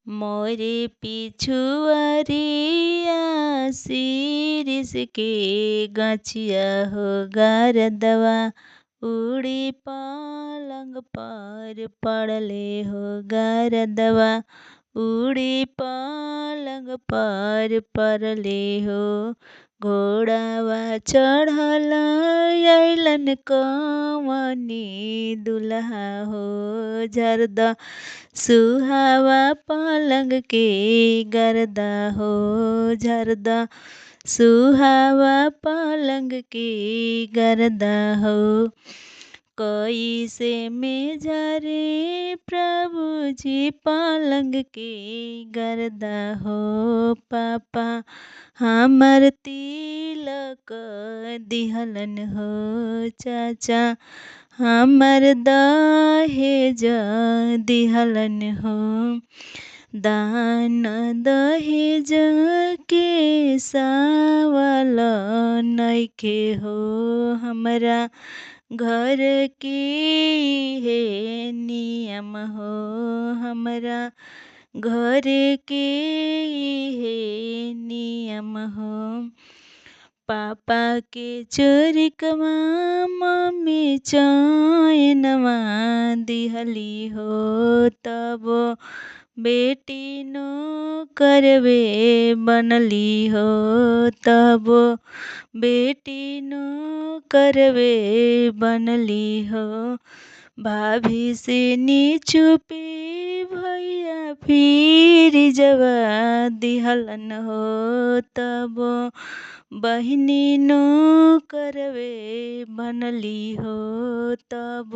मोरे पिछुआरिया शीरिष के गछिया हो गरदवा उड़ी पलंग पर पड़ले हो गरदवा उड़ी पलंग पर पड़ले हो घोड़ावा चढ़ल अइलन कवनी दुल्हा हो झरदा सुहावा पलंग के गर्दा हो झरदा सुहावा पलंग के गर्दा हो कैसे में झरे प्रभु जी पलंग के गर्दा हो पापा हमर तिलक दिहलन हो चाचा हमर दहेज दिहलन हो दान दहेज के सावल नइखे हो हमरा घर के हे नियम हो हमरा घर के हे नियम हो पापा के चोरिकवा मम्मी चैनवा दिहली हो तब बेटी नो करवे बनली हो तब बेटी नो करवे बनली हो भाभी से नीचुपे भैया फिर जवा दिहलन हो तब बहिनी नो करवे बनली हो तब